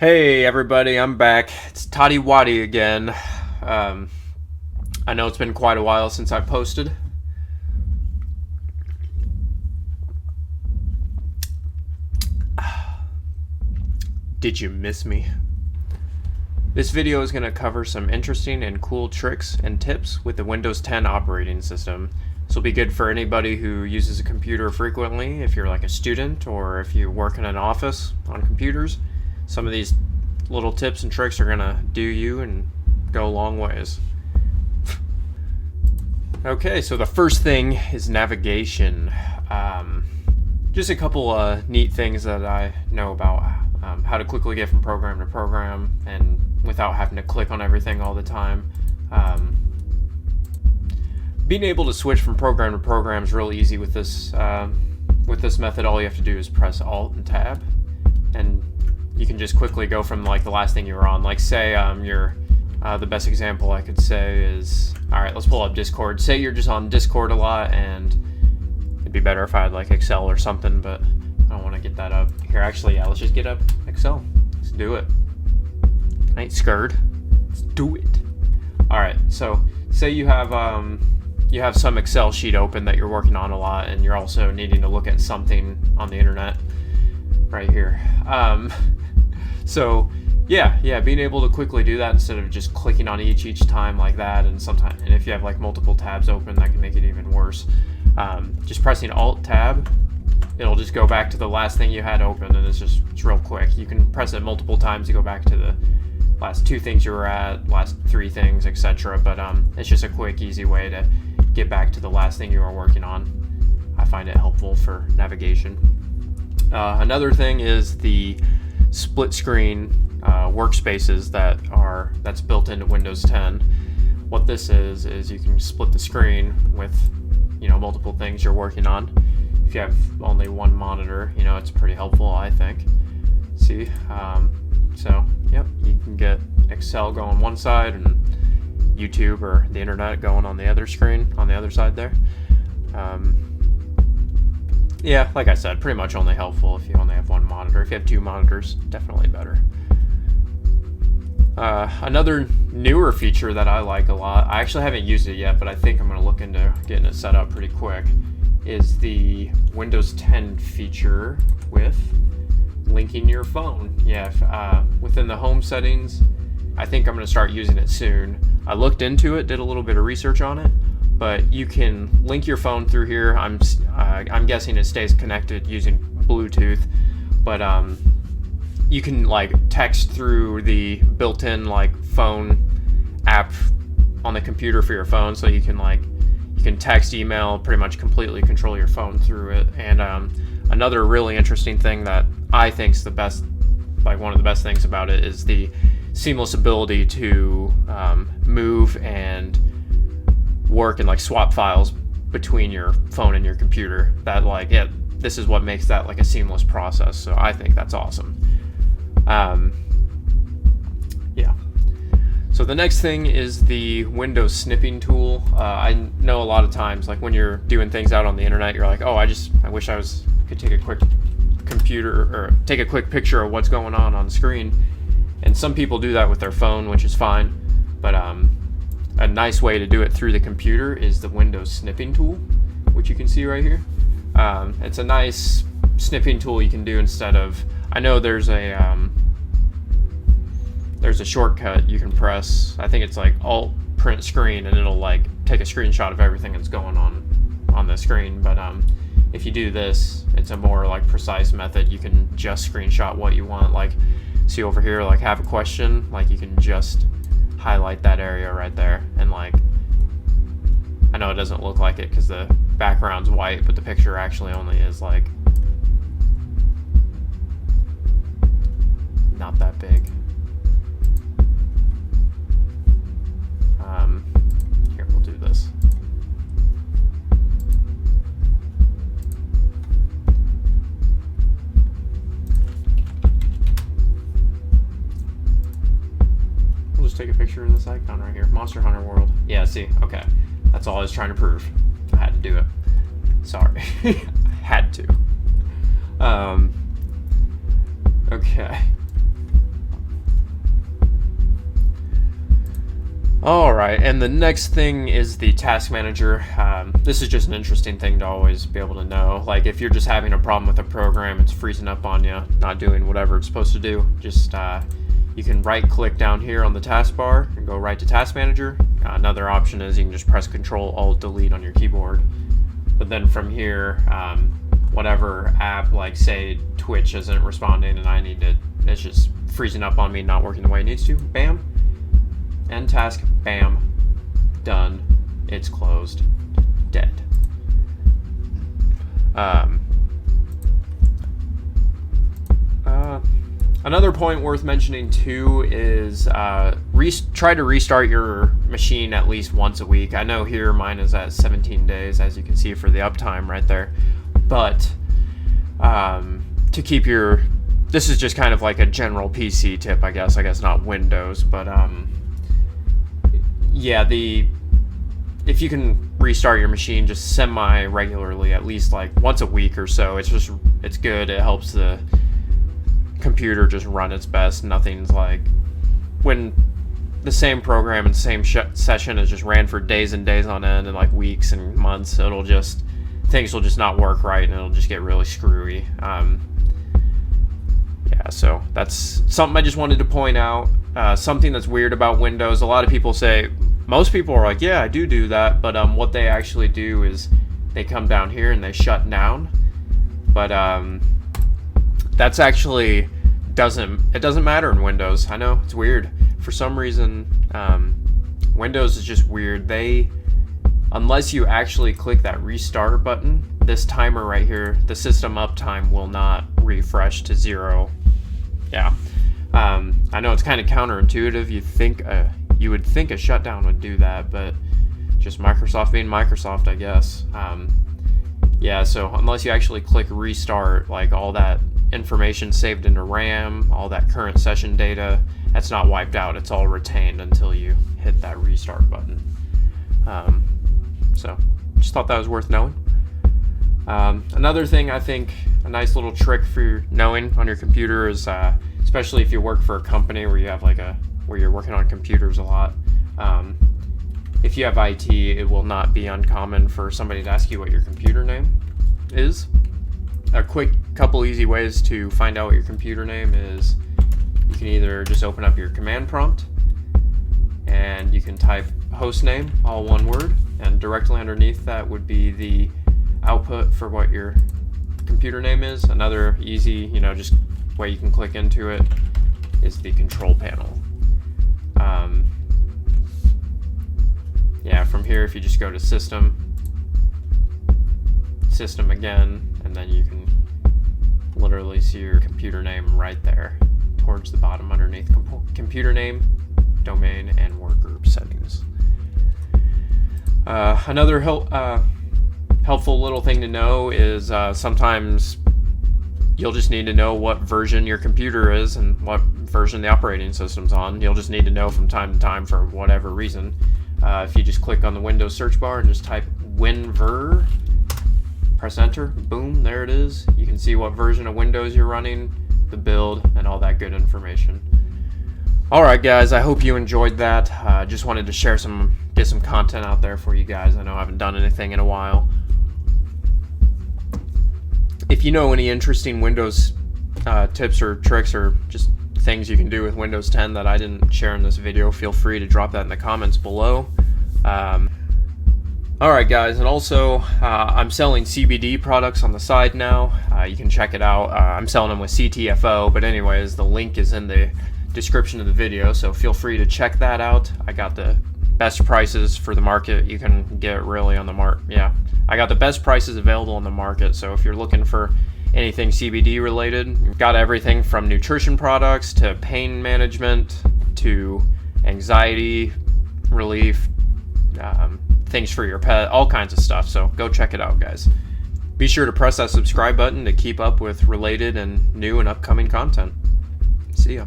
Hey everybody, I'm back. It's Toddy Waddy again. Um, I know it's been quite a while since I posted. Did you miss me? This video is going to cover some interesting and cool tricks and tips with the Windows 10 operating system. This will be good for anybody who uses a computer frequently, if you're like a student or if you work in an office on computers. Some of these little tips and tricks are going to do you and go a long ways. Okay, so the first thing is navigation. Just a couple neat things that I know about how to quickly get from program to program and without having to click on everything all the time. Being able to switch from program to program is real easy with this method. All you have to do is press Alt and Tab, and you can just quickly go from like the last thing you were on. Like say the best example I could say is, all right, let's pull up Discord. Say you're just on Discord a lot, and it'd be better if I had like Excel or something, but I don't want to get that up here. Actually, yeah, let's just get up Excel. Let's do it. I ain't scared. Let's do it. All right, so say you have some Excel sheet open that you're working on a lot, and you're also needing to look at something on the internet right here. So yeah, being able to quickly do that instead of just clicking on each time like that, and if you have like multiple tabs open, that can make it even worse. Just pressing Alt Tab, it'll just go back to the last thing you had open, and it's real quick. You can press it multiple times to go back to the last two things you were at, last three things, etc. But it's just a quick, easy way to get back to the last thing you were working on. I find it helpful for navigation. Another thing is the split screen workspaces that's built into Windows 10. What this is you can split the screen with multiple things you're working on. If you have only one monitor, it's pretty helpful, I think. See, so yep, you can get Excel going one side and YouTube or the internet going on the other screen on the other side there. Yeah, like I said, pretty much only helpful if you only have one monitor. If you have two monitors, definitely better. Another newer feature that I like a lot, I actually haven't used it yet, but I think I'm going to look into getting it set up pretty quick, is the Windows 10 feature with linking your phone. Yeah, within the home settings, I think I'm going to start using it soon. I looked into it, did a little bit of research on it, but you can link your phone through here. I'm guessing it stays connected using Bluetooth, but you can like text through the built-in like phone app on the computer for your phone, so you can text, email, pretty much completely control your phone through it. And another really interesting thing that I think's the best, like one of the best things about it, is the seamless ability to move and work and like swap files between your phone and your computer. That this is what makes that like a seamless process. So I think that's awesome. Yeah. So the next thing is the Windows snipping tool. I know a lot of times, like when you're doing things out on the internet, you're like, oh, I wish could take a quick take a quick picture of what's going on the screen. And some people do that with their phone, which is fine. But a nice way to do it through the computer is the Windows snipping tool, which you can see right here. It's a nice snipping tool you can do instead of, I know there's a shortcut you can press. I think it's like Alt Print Screen, and it'll like take a screenshot of everything that's going on the screen. But if you do this, it's a more like precise method. You can just screenshot what you want. Like, see over here, like have a question, like you can just highlight that area right there, and like, I know it doesn't look like it because the background's white, but the picture actually only is like not that big. Here, we'll do this. We'll just take a picture of this icon right here. Monster Hunter World. Yeah, see, okay. That's all I was trying to prove. I had to do it. Sorry. I had to. Okay. All right, and the next thing is the task manager. This is just an interesting thing to always be able to know. Like if you're just having a problem with a program, it's freezing up on you, not doing whatever it's supposed to do, just you can right click down here on the taskbar and go right to task manager. Another option is you can just press Control Alt Delete on your keyboard. But then from here, whatever app, like say Twitch isn't responding and it's just freezing up on me, not working the way it needs to, bam, end task, bam, done, it's closed, dead. Another point worth mentioning too is try to restart your machine at least once a week. I know here mine is at 17 days, as you can see for the uptime right there. But to keep this is just kind of like a general PC tip, I guess not Windows, but yeah, if you can restart your machine just semi-regularly, at least like once a week or so, it's good. It helps the computer just run its best. Nothing's like when the same program and same session is just ran for days and days on end and like weeks and months, things will just not work right and it'll just get really screwy. Yeah, so that's something I just wanted to point out. Something that's weird about Windows, a lot of people say, most people are like, yeah, I do that, but what they actually do is they come down here and they shut down. But that's actually doesn't matter in Windows. I know it's weird. For some reason, Windows is just weird. Unless you actually click that restart button, this timer right here, the system uptime will not refresh to 0. Yeah. I know it's kind of counterintuitive. You would think a shutdown would do that, but just Microsoft being Microsoft, I guess. Yeah, so unless you actually click restart, like all that information saved into RAM, all that current session data, that's not wiped out. It's all retained until you hit that restart button. So just thought that was worth knowing. Another thing, I think a nice little trick for knowing on your computer is, especially if you work for a company where you have where you're working on computers a lot. If you have IT, it will not be uncommon for somebody to ask you what your computer name is. A quick couple easy ways to find out what your computer name is: you can either just open up your command prompt and you can type host name, all one word, and directly underneath that would be the output for what your computer name is. Another easy, just way you can click into it is the control panel. Yeah, from here, if you just go to system again, and then you can literally see your computer name right there towards the bottom underneath computer name, domain, and workgroup settings. Another helpful little thing to know is sometimes you'll just need to know what version your computer is and what version the operating system's on. You'll just need to know from time to time for whatever reason. If you just click on the Windows search bar and just type WinVer, press enter, boom, there it is. You can see what version of Windows you're running, the build, and all that good information. Alright guys, I hope you enjoyed that. Just wanted to get some content out there for you guys. I know I haven't done anything in a while. If you know any interesting Windows tips or tricks or just things you can do with Windows 10 that I didn't share in this video, feel free to drop that in the comments below. Alright guys, and also I'm selling CBD products on the side now. You can check it out. I'm selling them with CTFO, but anyways, the link is in the description of the video, so feel free to check that out. I got the best prices for the market you can get really on the market. Yeah, I got the best prices available on the market, so if you're looking for anything CBD related, you've got everything from nutrition products to pain management to anxiety relief, things for your pet, all kinds of stuff. So go check it out, guys. Be sure to press that subscribe button to keep up with related and new and upcoming content. See ya.